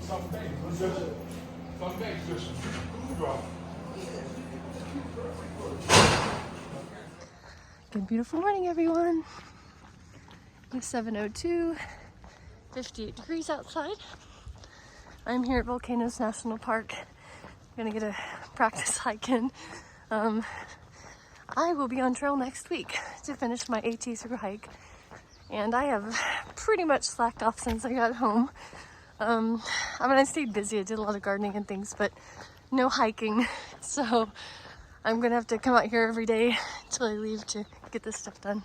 Good beautiful morning, everyone. It's 7:02, 58 degrees outside. I'm here at Volcanoes National Park. I'm gonna get a practice hike in. I will be on trail next week to finish my AT thru hike, and I have pretty much slacked off since I got home. I stayed busy. I did a lot of gardening and things, but no hiking. So I'm gonna have to come out here every day until I leave to get this stuff done.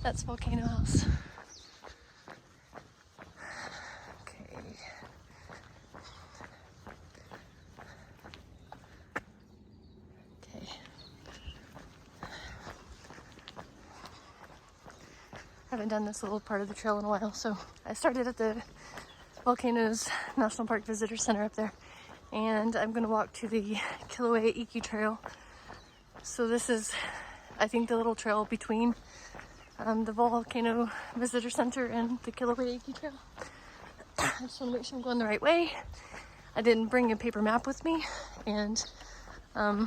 That's Volcano House. Okay. Okay. Haven't done this little part of the trail in a while, so I started at the Volcanoes National Park Visitor Center up there, and I'm gonna walk to the Kilauea Iki trail. So this is, I think, the little trail between the Volcano Visitor Center and the Kilauea Iki trail. I just want to make sure I'm going the right way. I didn't bring a paper map with me, and I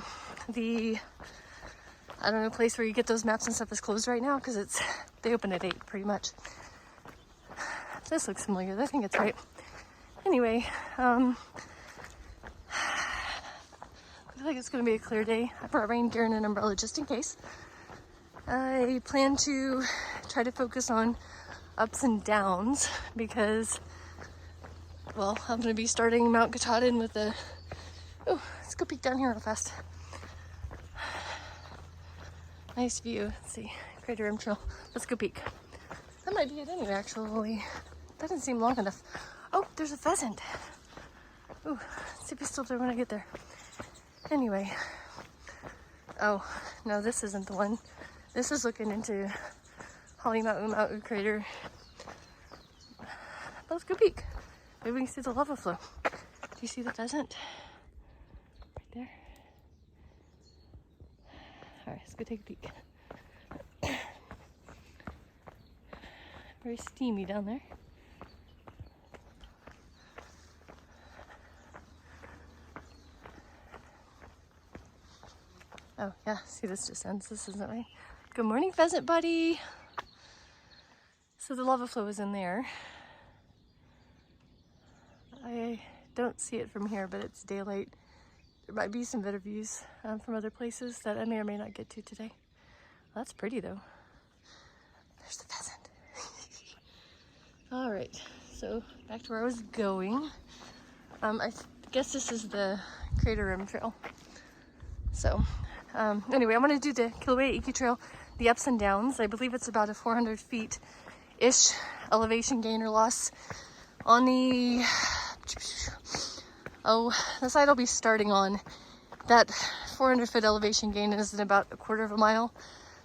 don't know, place where you get those maps and stuff is closed right now because they open at 8 pretty much. This looks familiar. I think it's right. Anyway, I think it's going to be a clear day. I brought rain gear and an umbrella just in case. I plan to try to focus on ups and downs because, well, I'm going to be starting Mount Katahdin with a... Oh, let's go peek down here real fast. Nice view. Let's see. Crater Rim Trail. Let's go peek. That might be it anyway, actually. That doesn't seem long enough. Oh, there's a pheasant. Ooh, let's see if he's still there when I get there. Anyway. Oh, no, this isn't the one. This is looking into Halima'u crater. But let's go peek. Maybe we can see the lava flow. Do you see the pheasant? Right there. Alright, let's go take a peek. Very steamy down there. Oh yeah, see, this just ends. This isn't right. Good morning, pheasant buddy. So the lava flow is in there. I don't see it from here, but it's daylight. There might be some better views from other places that I may or may not get to today. Well, that's pretty though. There's the pheasant. All right, so back to where I was going. I guess this is the Crater Rim Trail. So anyway, I'm gonna do the Kilauea Iki trail, the ups and downs. I believe it's about a 400 feet-ish elevation gain or loss. On the side I'll be starting on, that 400-foot elevation gain is in about a quarter of a mile.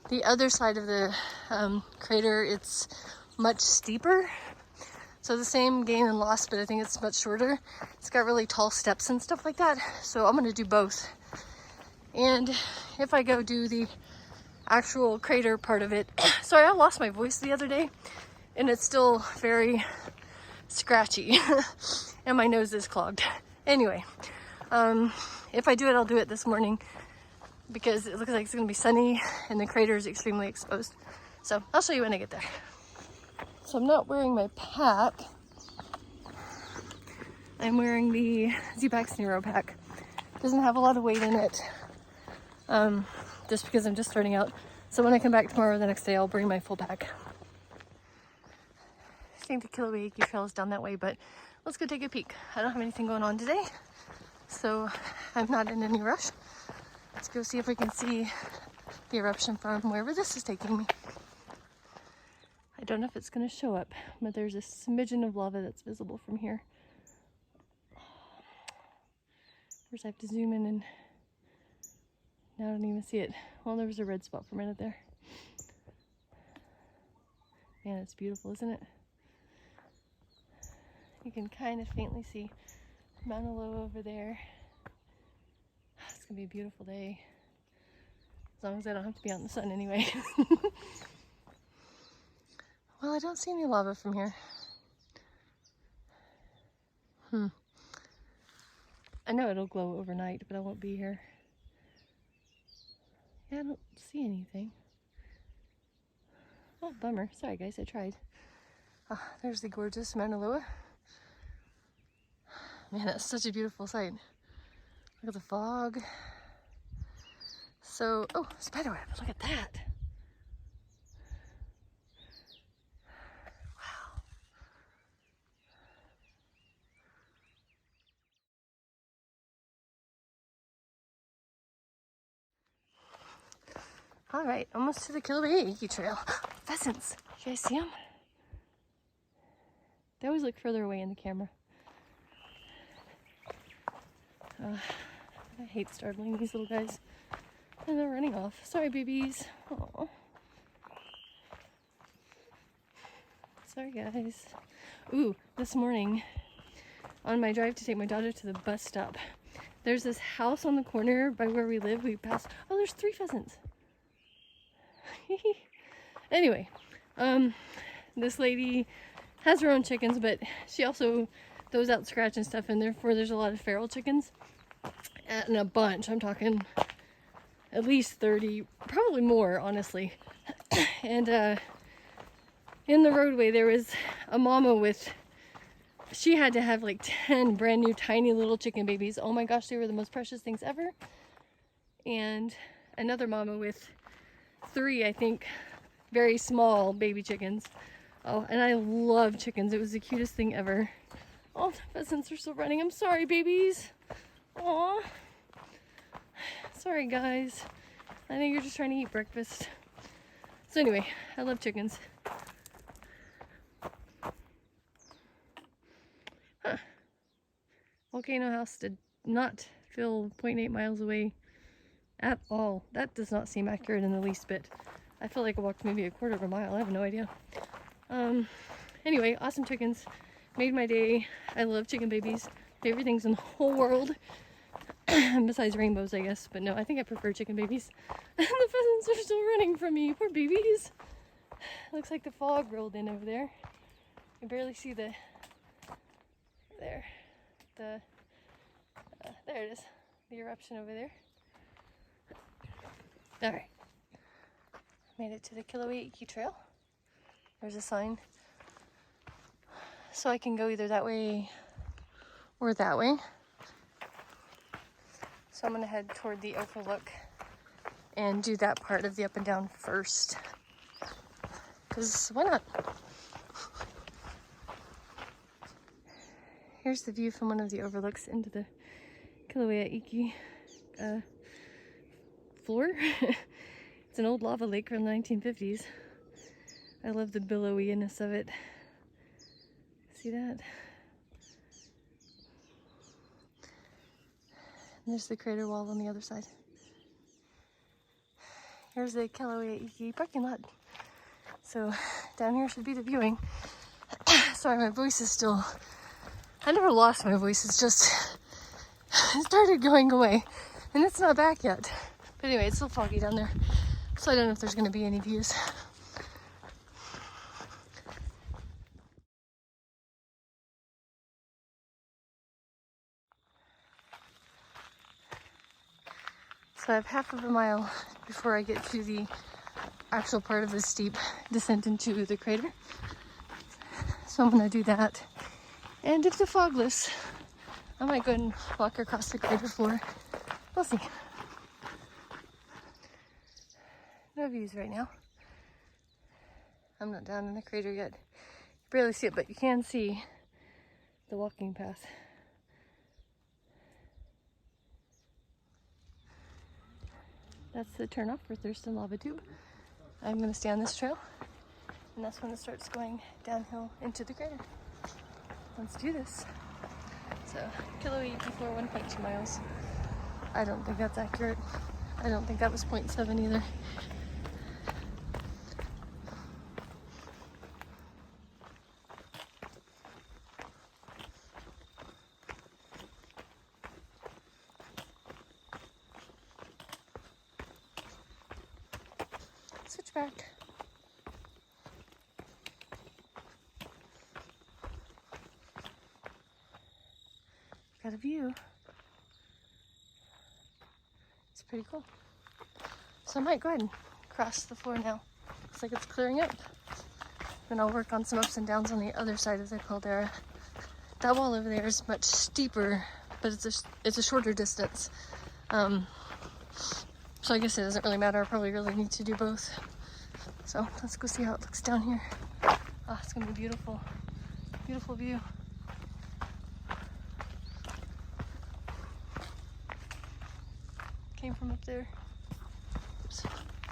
The other side of the crater, it's much steeper. So the same gain and loss, but I think it's much shorter. It's got really tall steps and stuff like that. So I'm gonna do both. And if I go do the actual crater part of it, sorry, I lost my voice the other day and it's still very scratchy and my nose is clogged. Anyway, if I do it, I'll do it this morning because it looks like it's gonna be sunny and the crater is extremely exposed. So I'll show you when I get there. So I'm not wearing my pack. I'm wearing the Z-Pack's Nero pack. Doesn't have a lot of weight in it. Just because I'm just starting out. So when I come back tomorrow or the next day, I'll bring my full pack. I think the Kilauea Iki trail is down that way, but let's go take a peek. I don't have anything going on today, so I'm not in any rush. Let's go see if we can see the eruption from wherever this is taking me. I don't know if it's going to show up, but there's a smidgen of lava that's visible from here. First I have to zoom in and now I don't even see it. Well, there was a red spot for a minute there. Man, it's beautiful, isn't it? You can kind of faintly see Mauna Loa over there. It's gonna be a beautiful day. As long as I don't have to be out in the sun anyway. Well, I don't see any lava from here. I know it'll glow overnight, but I won't be here. Yeah, I don't see anything. Oh, bummer. Sorry, guys, I tried. There's the gorgeous Mauna Loa. Man, that's such a beautiful sight. Look at the fog. So, oh, spiderweb, look at that. Wow. All right, almost to the Kilauea Iki trail. Pheasants, you guys see them? They always look further away in the camera. I hate startling these little guys. And they're running off. Sorry, babies. Aww. Sorry, guys. Ooh, this morning, on my drive to take my daughter to the bus stop, there's this house on the corner by where we live. We passed, oh, there's 3 pheasants. Anyway, this lady has her own chickens, but she also throws out scratch and stuff, and therefore there's a lot of feral chickens. And a bunch, I'm talking at least 30, probably more, honestly. And in the roadway there was a mama with, she had to have like 10 brand new tiny little chicken babies. Oh my gosh, they were the most precious things ever. And another mama with 3, I think, very small baby chickens. Oh, and I love chickens. It was the cutest thing ever. Oh, the pheasants are still running. I'm sorry, babies. Aw. Sorry, guys. I know you're just trying to eat breakfast. So anyway, I love chickens. Huh. Volcano House did not feel 0.8 miles away at all. That does not seem accurate in the least bit. I feel like I walked maybe a quarter of a mile. I have no idea. Anyway, awesome chickens. Made my day. I love chicken babies. Favorite things in the whole world. Besides rainbows, I guess. But no, I think I prefer chicken babies. And the pheasants are still running from me. Poor babies. Looks like the fog rolled in over there. You can barely see the... There. There it is. The eruption over there. Alright. Made it to the Kilauea Iki trail. There's a sign. So I can go either that way or that way. So I'm gonna head toward the overlook and do that part of the up and down first. Because why not? Here's the view from one of the overlooks into the Kilauea Iki floor. It's an old lava lake from the 1950s. I love the billowiness of it. See that? And there's the crater wall on the other side. Here's the Kilauea Iki parking lot. So down here should be the viewing. Sorry, my voice is still... I never lost my voice, it's just... it started going away. And it's not back yet. But anyway, it's still foggy down there. So I don't know if there's going to be any views. So I have half of a mile before I get to the actual part of the steep descent into the crater. So I'm going to do that. And if the fog lifts, I might go and walk across the crater floor. We'll see. No views right now. I'm not down in the crater yet. You barely see it, but you can see the walking path. That's the turnoff for Thurston Lava Tube. I'm going to stay on this trail, and that's when it starts going downhill into the crater. Let's do this. So, Kilauea Iki floor, 1.2 miles. I don't think that's accurate. I don't think that was 0.7 either. Switchback. got a view. It's pretty cool. So I might go ahead and cross the floor now. Looks like it's clearing up. Then I'll work on some ups and downs on the other side of the caldera. That wall over there is much steeper, but it's a shorter distance. So I guess it doesn't really matter. I probably really need to do both. So let's go see how it looks down here. Oh, it's gonna be beautiful. Beautiful view. Came from up there. Oops.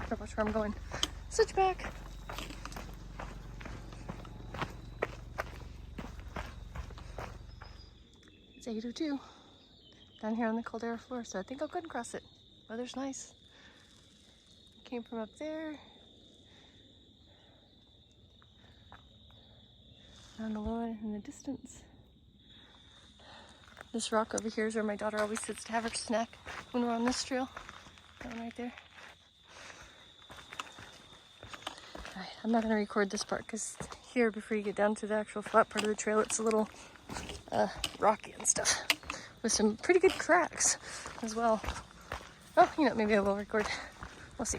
Better watch where I'm going. Switch back. It's 8:02 down here on the caldera floor, so I think I'll go ahead and cross it. Weather's nice. Came from up there. Down below in the distance. This rock over here is where my daughter always sits to have her snack when we're on this trail. That one right there. Alright, I'm not going to record this part because here, before you get down to the actual flat part of the trail, it's a little rocky and stuff. With some pretty good cracks as well. Oh, you know, maybe I will record. We'll see.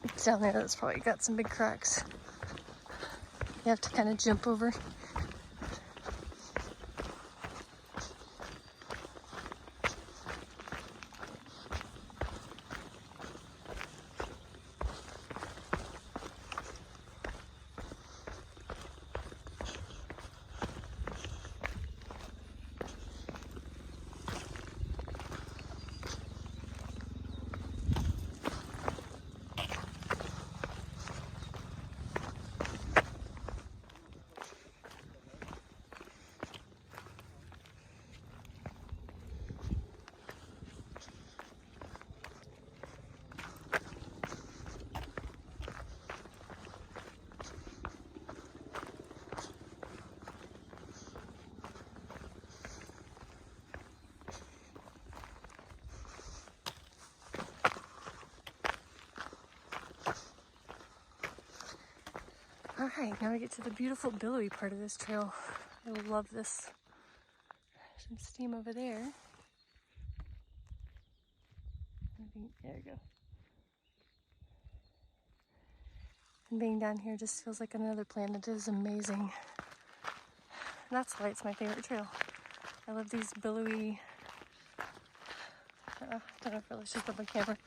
It's down there that's probably got some big cracks. You have to kind of jump over. Alright, now we get to the beautiful billowy part of this trail. I love this. Some steam over there. There we go. And being down here just feels like another planet. It is amazing. And that's why it's my favorite trail. I love these billowy, I don't know if I really should put my camera,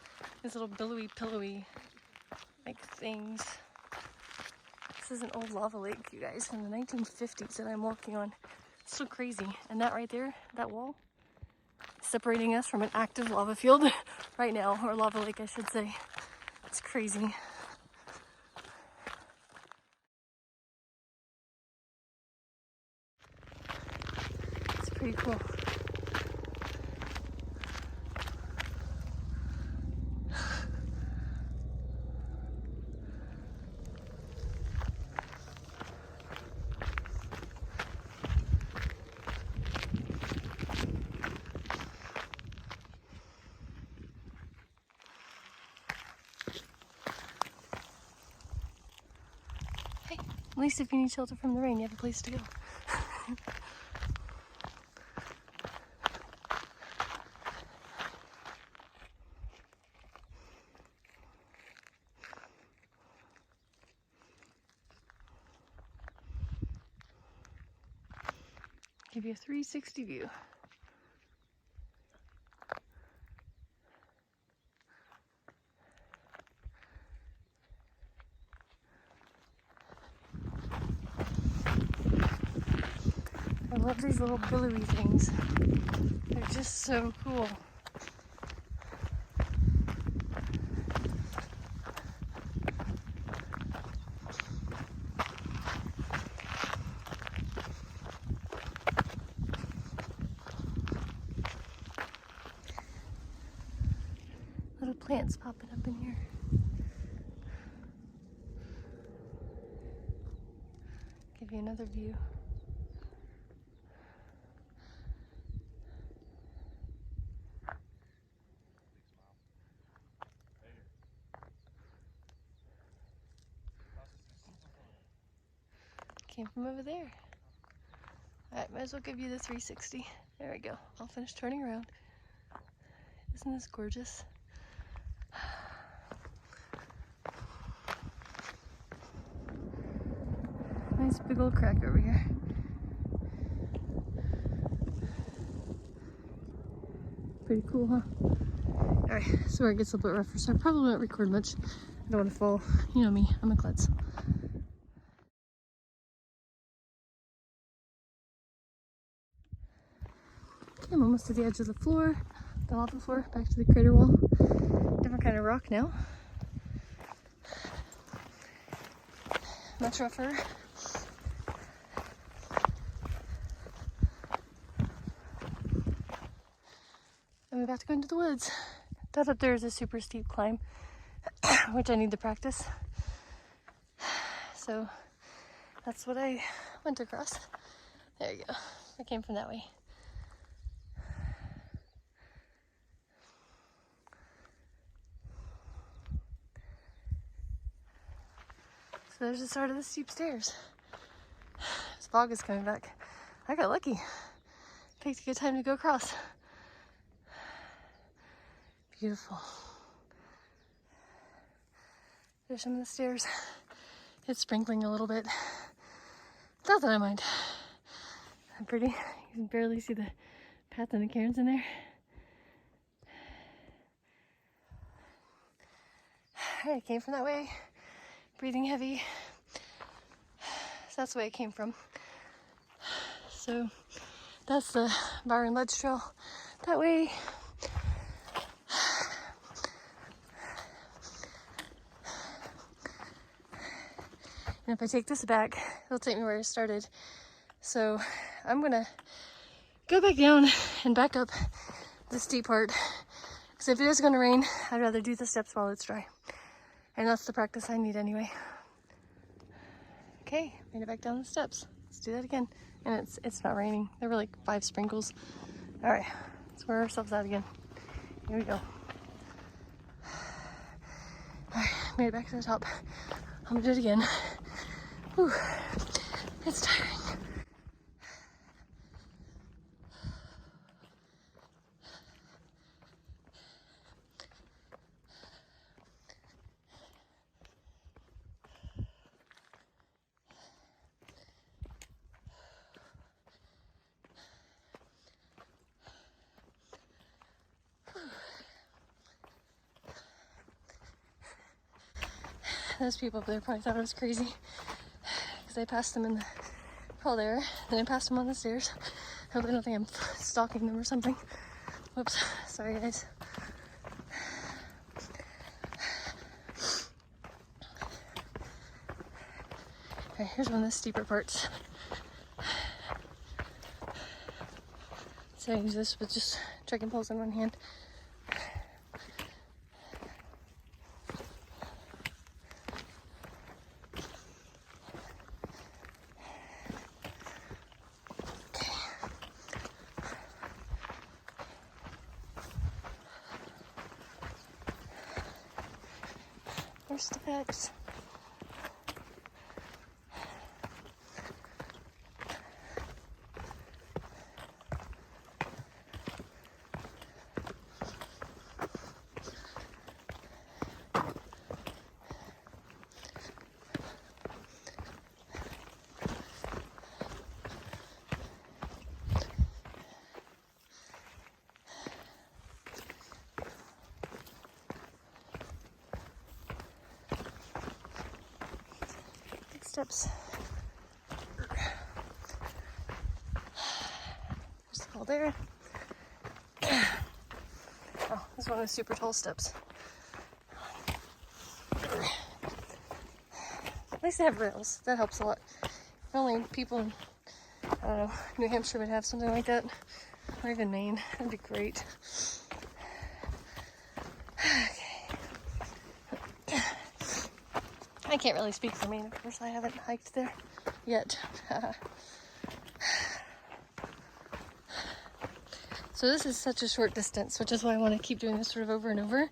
these little billowy, pillowy like things. This is an old lava lake, you guys, from the 1950s that I'm walking on. It's so crazy. And that right there, that wall, separating us from an active lava field right now, or lava lake, I should say. It's crazy. It's pretty cool. At least if you need shelter from the rain, you have a place to go. Give you a 360 view. I love these little billowy things. They're just so cool. Little plants popping up in here. Give you another view. Came from over there. Alright, might as well give you the 360. There we go. I'll finish turning around. Isn't this gorgeous? Nice big old crack over here. Pretty cool, huh? Alright, so where it gets a little bit rougher, so I probably won't record much. I don't want to fall. You know me, I'm a klutz. Okay, I'm almost to the edge of the floor. The lava floor, back to the crater wall. Different kind of rock now. Much rougher. I'm about to go into the woods. That up there is a super steep climb, which I need to practice. So that's what I went across. There you go. I came from that way. So there's the start of the steep stairs. This fog is coming back. I got lucky. Picked a good time to go across. Beautiful. There's some of the stairs. It's sprinkling a little bit. Not that I mind. I'm pretty. You can barely see the path and the cairns in there. I came from that way. Breathing heavy. So that's the way I came from. So that's the Byron Ledge Trail. That way. And if I take this back, it'll take me where I started. So I'm gonna go back down and back up the steep part. Because if it is gonna rain, I'd rather do the steps while it's dry. And that's the practice I need anyway. Okay, made it back down the steps. Let's do that again. And it's not raining. There were like 5 sprinkles. All right, let's wear ourselves out again. Here we go. All right, made it back to the top. I'm gonna do it again. Whew, it's tiring. Those people up there probably thought I was crazy because I passed them in the hall there, then I passed them on the stairs. I hope they don't think I'm stalking them or something. Whoops, sorry guys. Okay, here's one of the steeper parts. So I use this with just trekking poles in one hand. Steps. Steps. There's the hole there. Oh, this one is super tall steps. At least they have rails. That helps a lot. If only people in, I don't know, New Hampshire would have something like that. Or even Maine. That'd be great. I can't really speak for Maine, of course. I haven't hiked there yet. So this is such a short distance, which is why I want to keep doing this sort of over and over.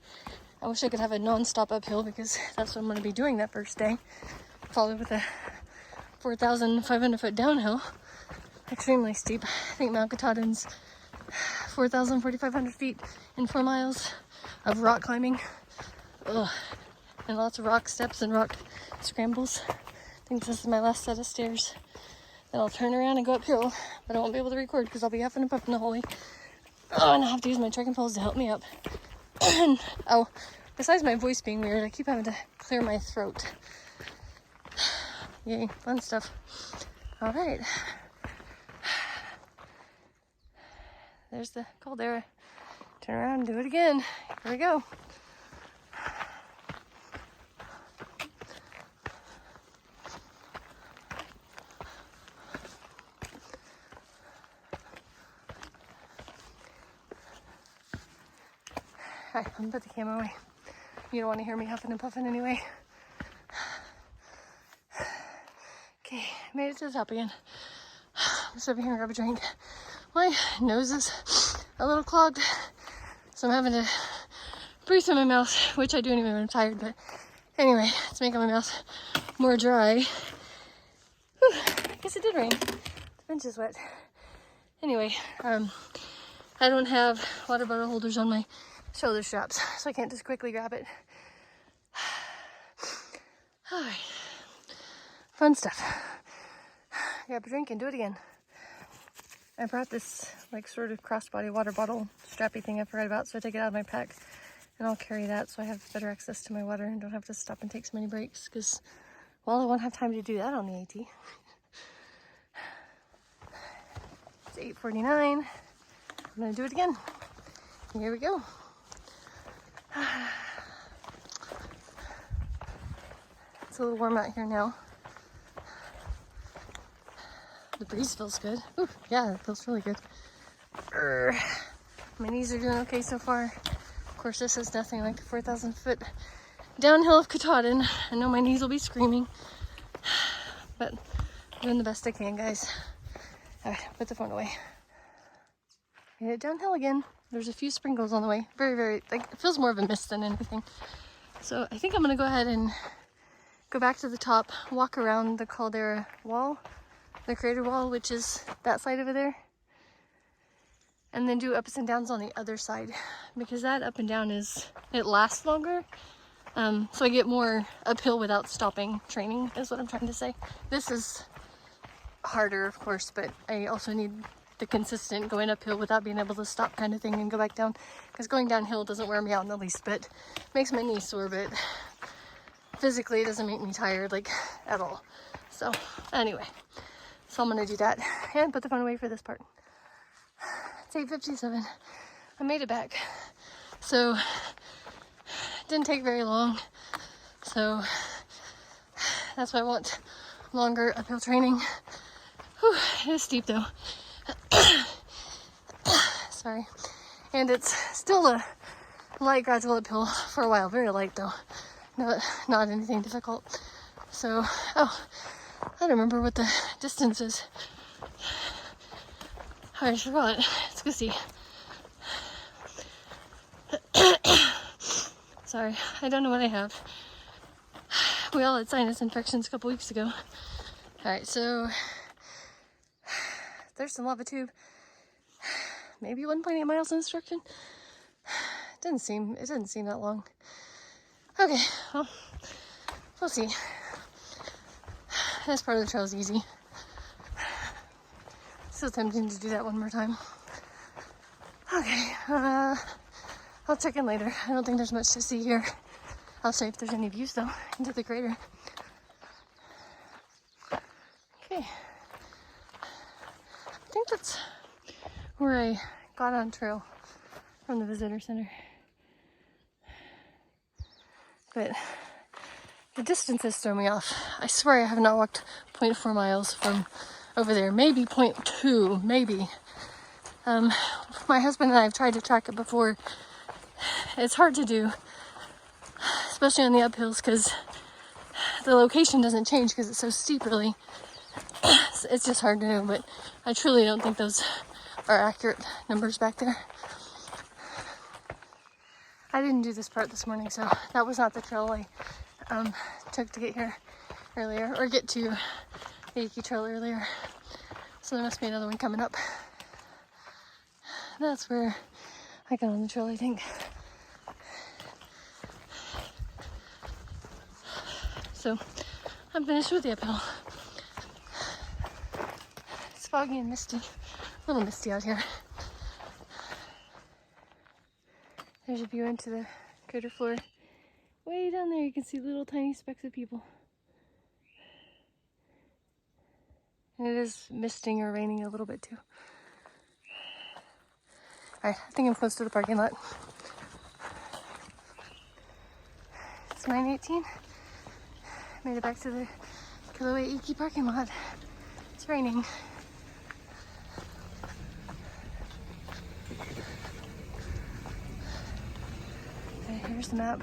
I wish I could have a non-stop uphill because that's what I'm going to be doing that first day, followed with a 4,500 foot downhill. Extremely steep. I think Mount Katahdin's 4,500 feet in 4 miles of rock climbing. Ugh. And lots of rock steps and rock scrambles. I think this is my last set of stairs. Then I'll turn around and go uphill, but I won't be able to record because I'll be huffing and puffing the whole way. Oh, and I'll have to use my trekking poles to help me up. Oh, besides my voice being weird, I keep having to clear my throat. Yay, fun stuff. All right. There's the caldera. Turn around and do it again. Here we go. Alright, I'm gonna put the camera away. You don't want to hear me huffing and puffing anyway. Okay, made it to the top again. I'm just over here and grab a drink. My nose is a little clogged, so I'm having to breathe through my mouth, which I do anyway when I'm tired, but anyway, it's making my mouth more dry. Whew, I guess it did rain. The bench is wet. Anyway, I don't have water bottle holders on my shoulder straps, so I can't just quickly grab it. Alright, fun stuff. Grab a drink and do it again. I brought this like sort of crossbody water bottle strappy thing I forgot about, so I take it out of my pack and I'll carry that so I have better access to my water and don't have to stop and take so many breaks, because, well, I won't have time to do that on the AT. It's 8:49. I'm gonna do it again. Here we go. It's a little warm out here now. The breeze feels good. Ooh, yeah, it feels really good. My knees are doing okay so far. Of course, this is nothing like the 4,000 foot downhill of Katahdin. I know my knees will be screaming, but I'm doing the best I can, guys. All right, put the phone away. Made it downhill again. There's a few sprinkles on the way. Very, very, like, it feels more of a mist than anything. So I think I'm gonna go ahead and go back to the top, walk around the caldera wall, the crater wall, which is that side over there, and then do ups and downs on the other side, because that up and down it lasts longer. So I get more uphill without stopping training, is what I'm trying to say. This is harder, of course, but I also need the consistent going uphill without being able to stop kind of thing and go back down, because going downhill doesn't wear me out in the least bit. Makes my knees sore, but physically it doesn't make me tired, like, at all. So anyway, so I'm gonna do that and put the phone away for this part. It's 8:57. I made it back, so it didn't take very long. So that's why I want longer uphill training. Whew, it is steep though. Sorry. And it's still a light gradual uphill for a while. Very light though. Not anything difficult. So, oh, I don't remember what the distance is. I forgot. Let's go see. Sorry, I don't know what I have. We all had sinus infections a couple weeks ago. Alright, so there's some lava tube. Maybe 1.8 miles in instruction. It doesn't seem that long. Okay, well, we'll see. This part of the trail is easy. Still tempting to do that one more time. Okay, I'll check in later. I don't think there's much to see here. I'll see if there's any views though into the crater. Okay. I think that's where I got on trail from the visitor center. But the distances throw me off. I swear I have not walked 0.4 miles from over there. Maybe 0.2, maybe. My husband and I have tried to track it before. It's hard to do, especially on the uphills, because the location doesn't change because it's so steep, really. It's just hard to know, but I truly don't think those are accurate numbers back there. I didn't do this part this morning, so that was not the trail I took to get here earlier, or get to the Iki Trail earlier. So there must be another one coming up. That's where I got on the trail, I think. So I'm finished with the uphill. It's foggy and misty. A little misty out here. There's a view into the crater floor. Way down there you can see little tiny specks of people. And it is misting or raining a little bit too. Alright, I think I'm close to the parking lot. It's 9:18. Made it back to the Kilauea Iki parking lot. It's raining. Okay, here's the map.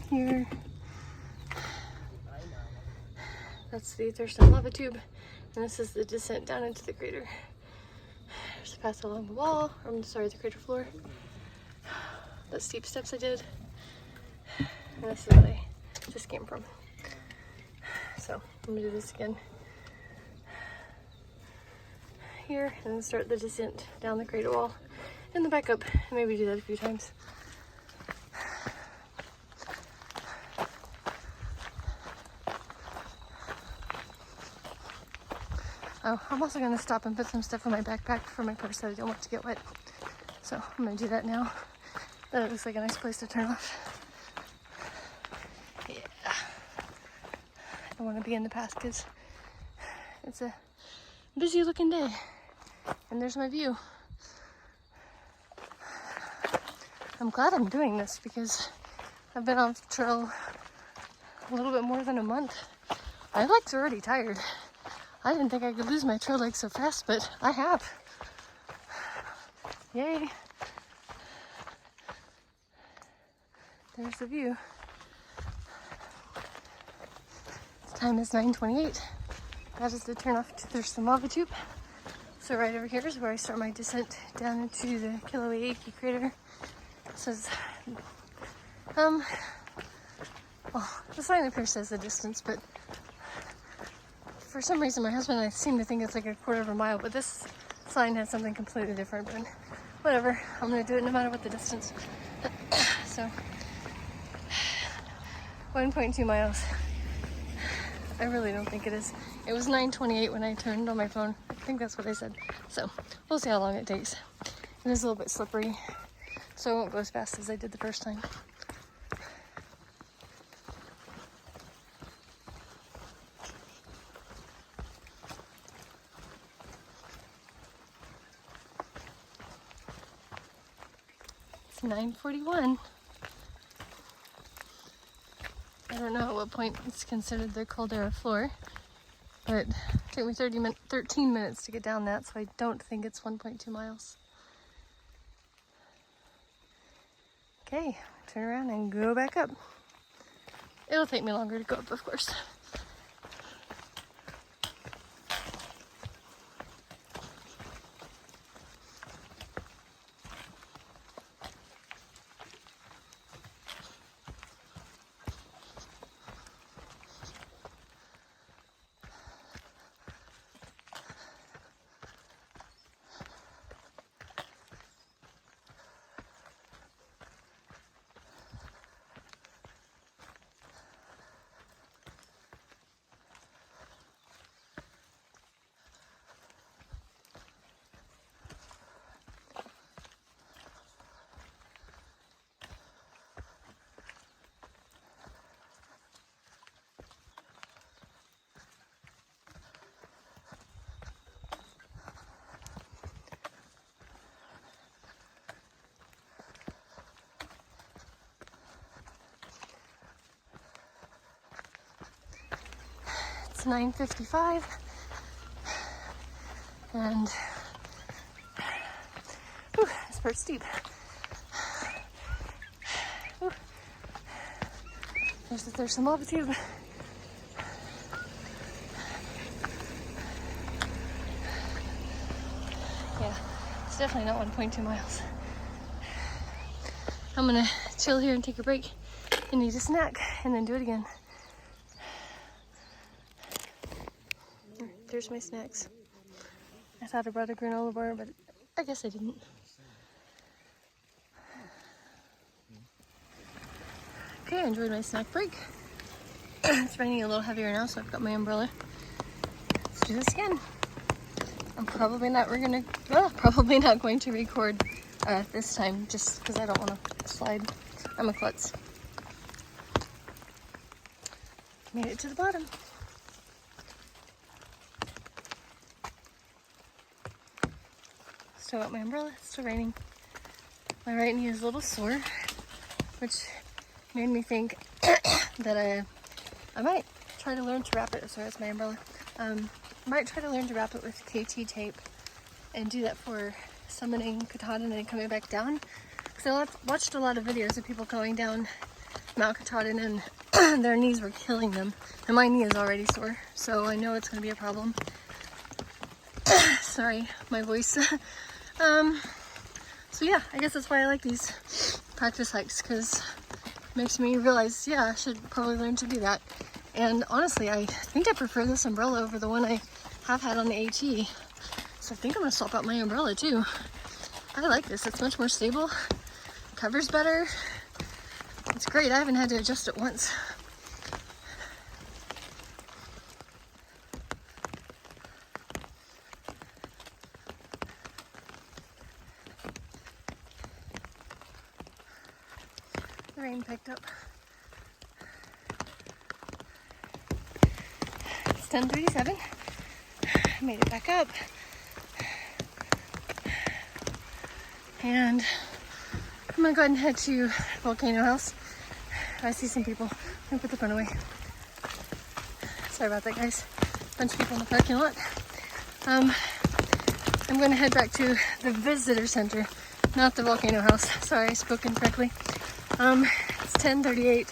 Here. That's the Thurston lava tube. And this is the descent down into the crater. There's a path along the wall, the crater floor. The steep steps I did. And this is what I just came from. So I'm gonna do this again here and then start the descent down the crater wall and the back up, and maybe do that a few times. Oh, I'm also gonna stop and put some stuff in my backpack for my purse that I don't want to get wet. So I'm gonna do that now. That looks like a nice place to turn off. Yeah. I don't want to be in the path because it's a busy looking day. And there's my view. I'm glad I'm doing this because I've been on the trail a little bit more than a month. My legs are already tired. I didn't think I could lose my trail legs so fast, but I have. Yay. There's the view. The time is 9:28. That is the turn off to Thurston lava tube. So right over here is where I start my descent down into the Kilauea Iki crater. It says, well, the sign up here says the distance, but for some reason my husband and I seem to think it's like a quarter of a mile, but this sign has something completely different, but whatever. I'm gonna do it no matter what the distance. So 1.2 miles. I really don't think it is. It was 9:28 when I turned on my phone. I think that's what I said. So we'll see how long it takes. It is a little bit slippery, so I won't go as fast as I did the first time. It's 9:41. I don't know at what point it's considered the caldera floor, but it took me 13 minutes to get down that, so I don't think it's 1.2 miles. Okay, turn around and go back up. It'll take me longer to go up, of course. It's 9:55, and this part's steep. There's the Thurston lava tube. Yeah, it's definitely not 1.2 miles. I'm gonna chill here and take a break and eat a snack and then do it again. there's my snacks. I thought I brought a granola bar, but I guess I didn't. Okay, I enjoyed my snack break. It's raining a little heavier now, so I've got my umbrella. Let's do this again. I'm probably not going to record this time, just because I don't want to slide. I'm a klutz. Made it to the bottom. Still got my umbrella. It's still raining. My right knee is a little sore, which made me think that I might try to learn to wrap it. Sorry, that's my umbrella. I might try to learn to wrap it with KT tape and do that for summiting Katahdin and coming back down. Because I watched a lot of videos of people going down Mount Katahdin and their knees were killing them. And my knee is already sore, so I know it's going to be a problem. Sorry, my voice. So yeah, I guess that's why I like these practice hikes, because it makes me realize, yeah, I should probably learn to do that. And honestly, I think I prefer this umbrella over the one I have had on the AT. So I think I'm gonna swap out my umbrella too. I like this, it's much more stable, covers better. It's great, I haven't had to adjust it once. The rain picked up. It's 10:37. I made it back up. And I'm gonna go ahead and head to Volcano House. I see some people. I'm gonna put the phone away. Sorry about that, guys. Bunch of people in the parking lot. I'm gonna head back to the visitor center, not the Volcano House. Sorry, I spoke incorrectly. It's 10:38,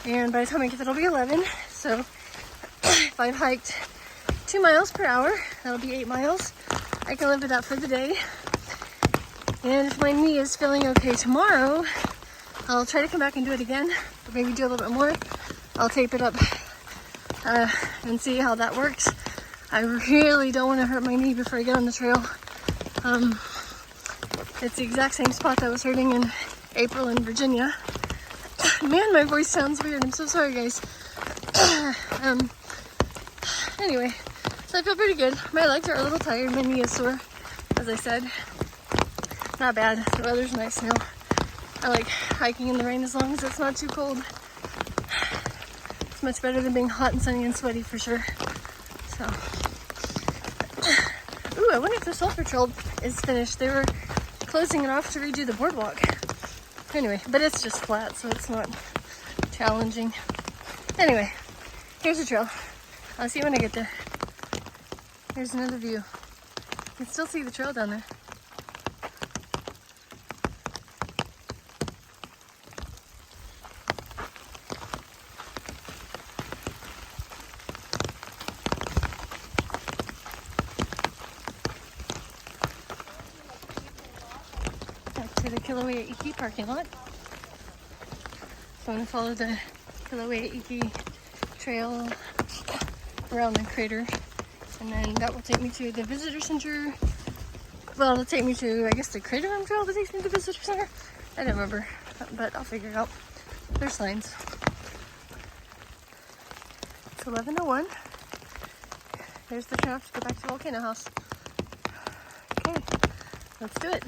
and by the time I get there, it'll be 11. So if I've hiked 2 miles per hour, that'll be 8 miles. I can live with that for the day. And if my knee is feeling okay tomorrow, I'll try to come back and do it again, or maybe do a little bit more. I'll tape it up and see how that works. I really don't want to hurt my knee before I get on the trail. It's the exact same spot that I was hurting in April in Virginia. Man, my voice sounds weird. I'm so sorry, guys. Anyway, so I feel pretty good. My legs are a little tired. My knee is sore, as I said. Not bad. The weather's nice now. I like hiking in the rain as long as it's not too cold. It's much better than being hot and sunny and sweaty for sure. So, ooh, I wonder if the sulfur trail is finished. They were closing it off to redo the boardwalk. Anyway, but it's just flat, so it's not challenging. Anyway, here's the trail. I'll see you when I get there. Here's another view. You can still see the trail down there. To the Kilauea Iki parking lot. So I'm going to follow the Kilauea Iki trail around the crater, and then that will take me to the visitor center. Well, it'll take me to, I guess, the crater room trail that takes me to the visitor center. I don't remember, but I'll figure it out. There's signs. It's 11:01. There's the trail to go back to Volcano House. Okay, let's do it.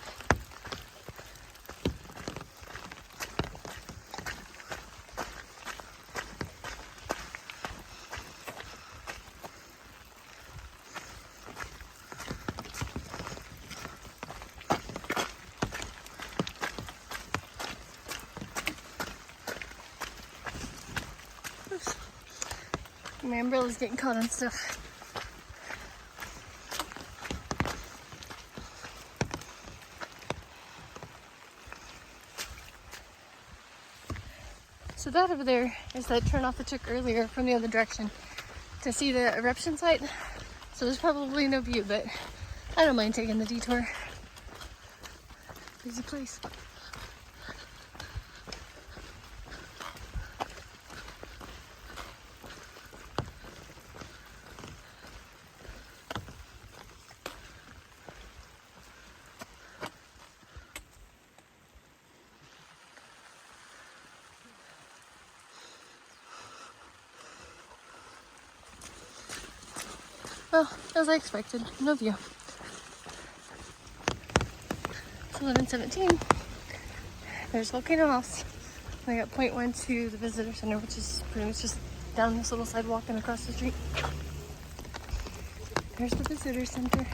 My umbrella's getting caught on stuff. So that over there is that turnoff I took earlier from the other direction to see the eruption site. So there's probably no view, but I don't mind taking the detour. Busy place. Well, as I expected, no view. It's 11:17. There's Volcano House. I got 0.12, the visitor center, which is pretty much just down this little sidewalk and across the street. There's the visitor center.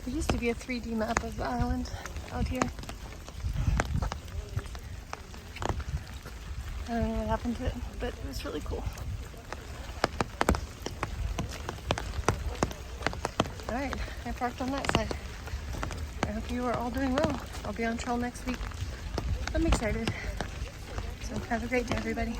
There used to be a 3D map of the island out here. I don't know what happened to it, but it was really cool. Alright, I parked on that side. I hope you are all doing well. I'll be on trail next week. I'm excited. So have a great day, everybody.